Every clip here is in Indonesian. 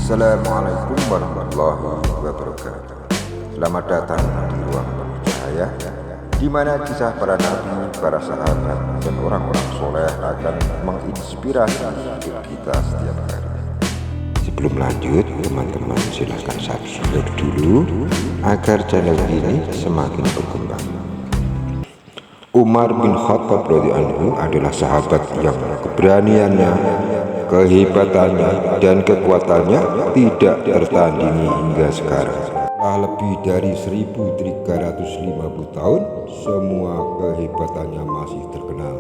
Assalamualaikum warahmatullahi wabarakatuh. Selamat datang di ruang penuh cahaya, di mana kisah para nabi, para sahabat, dan orang-orang soleh akan menginspirasi hidup kita setiap hari. Sebelum lanjut, teman-teman silahkan subscribe dulu agar channel ini semakin berkembang. Umar bin Khattab radhiyallahu anhu adalah sahabat yang keberaniannya, kehebatannya, dan kekuatannya tidak tertandingi hingga sekarang. Setelah lebih dari 1350 tahun, semua kehebatannya masih terkenal.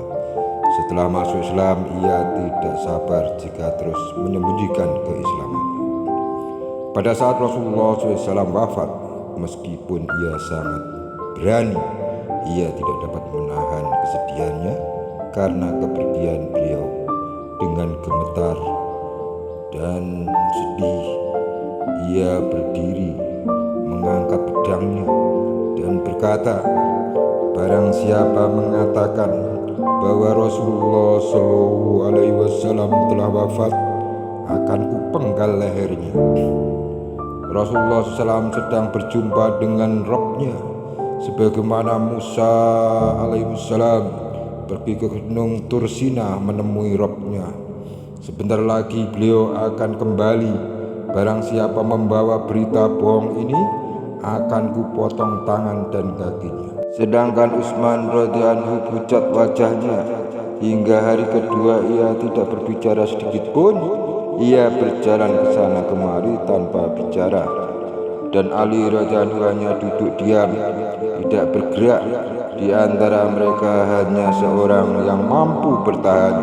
Setelah masuk Islam, ia tidak sabar jika terus menyembunyikan keislaman. Pada saat Rasulullah SAW wafat, meskipun ia sangat berani, ia tidak dapat menahan kesedihannya karena kepergian beliau. Dengan gemetar dan sedih, ia berdiri, mengangkat pedangnya, dan berkata, "Barang siapa mengatakan bahwa Rasulullah SAW telah wafat, akan kupenggal lehernya." Rasulullah SAW sedang berjumpa dengan Rabb-Nya, sebagaimana Musa alaihissalam pergi ke gunung Tursina menemui Rabb-Nya. Sebentar lagi beliau akan kembali. Barang siapa membawa berita bohong ini, akan kupotong tangan dan kakinya. Sedangkan Utsman radhiyallahu anhu pucat wajahnya. Hingga hari kedua ia tidak berbicara sedikit pun. Ia berjalan ke sana kemari tanpa bicara. Dan Ali radhiyallahu anhu hanya duduk diam, tidak bergerak. Di antara mereka hanya seorang yang mampu bertahan,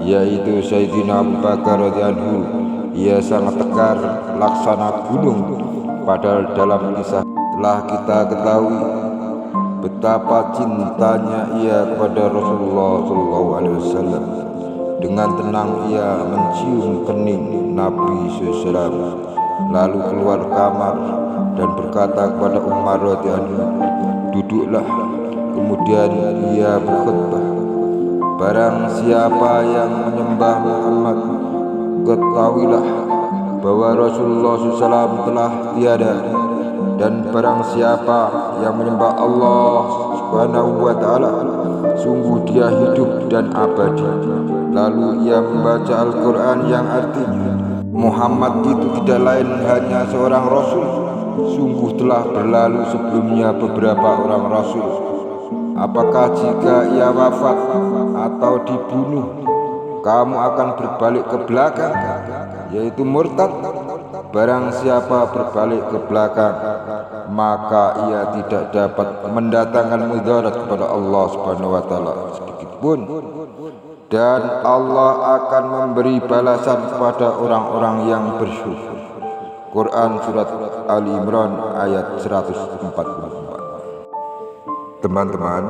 yaitu Sayyidina Abu Bakar radhiyallahu anhu. Ia sangat tegar laksana gunung. Padahal dalam kisah telah kita ketahui betapa cintanya ia kepada Rasulullah SAW. Dengan tenang ia mencium kening Nabi SAW, lalu keluar kamar dan berkata kepada Umar radhiyallahu anhu, "Duduklah." Kemudian ia berkhutbah, "Barang siapa yang menyembah Muhammad, ketahuilah bahwa Rasulullah SAW telah tiada. Dan barang siapa yang menyembah Allah Subhanahu wa ta'ala, sungguh dia hidup dan abadi." Lalu ia membaca Al-Quran yang artinya, Muhammad itu tidak lain hanya seorang Rasul. Sungguh telah berlalu sebelumnya beberapa orang Rasul. Apakah jika ia wafat atau dibunuh, kamu akan berbalik ke belakang, yaitu murtad? Barang siapa berbalik ke belakang, maka ia tidak dapat mendatangkan mudarat kepada Allah Subhanahu wa ta'ala sedikit pun. Dan Allah akan memberi balasan kepada orang-orang yang bersyukur. Quran Surat Ali Imran ayat 144. Teman-teman,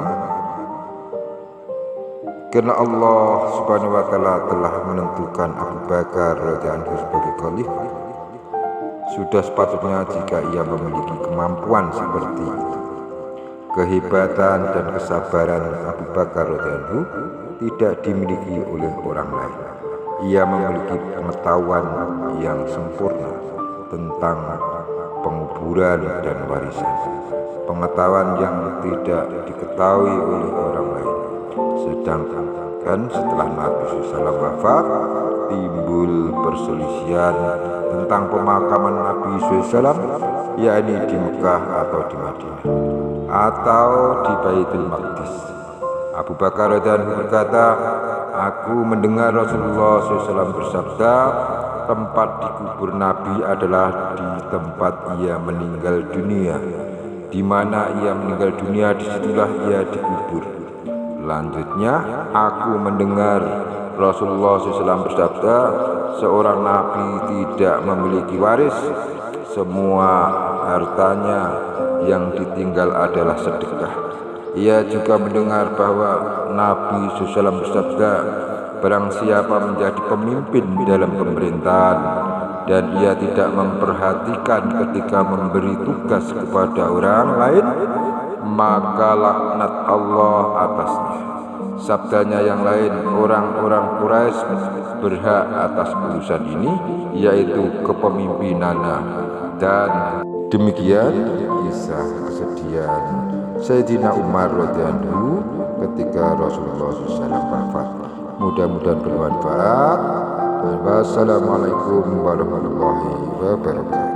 karena Allah Subhanahu wa ta'ala telah menentukan Abu Bakar radhiyallahu anhu sebagai khalifah, sudah sepatutnya jika ia memiliki kemampuan seperti itu. Kehebatan dan kesabaran Abu Bakar radhiyallahu anhu tidak dimiliki oleh orang lain. Ia memiliki pengetahuan yang sempurna tentang penguburan dan warisan, pengetahuan yang tidak diketahui oleh orang lain. Sedangkan setelah Nabi SAW wafat, timbul perselisihan tentang pemakaman Nabi SAW, yakni di Mekah atau di Madinah atau di Baitul Maqdis. Abu Bakar radhiyallahu anhu berkata, "Aku mendengar Rasulullah SAW bersabda, tempat dikubur Nabi adalah di tempat ia meninggal dunia. Di mana ia meninggal dunia, disitulah ia dikubur." Lanjutnya, aku mendengar Rasulullah SAW bersabda, "Seorang nabi tidak memiliki waris. Semua hartanya yang ditinggal adalah sedekah." Ia juga mendengar bahwa Nabi SAW bersabda, "Barang siapa menjadi pemimpin dalam pemerintahan dan ia tidak memperhatikan ketika memberi tugas kepada orang lain, maka laknat Allah atasnya." Sabdanya yang lain, orang-orang Quraisy berhak atas urusan ini, yaitu kepemimpinannya. Dan demikian kisah kesedihan Sayyidina Umar radhiyallahu ketika Rasulullah SAW wafat. Mudah-mudahan bermanfaat. Wassalamualaikum warahmatullahi wabarakatuh.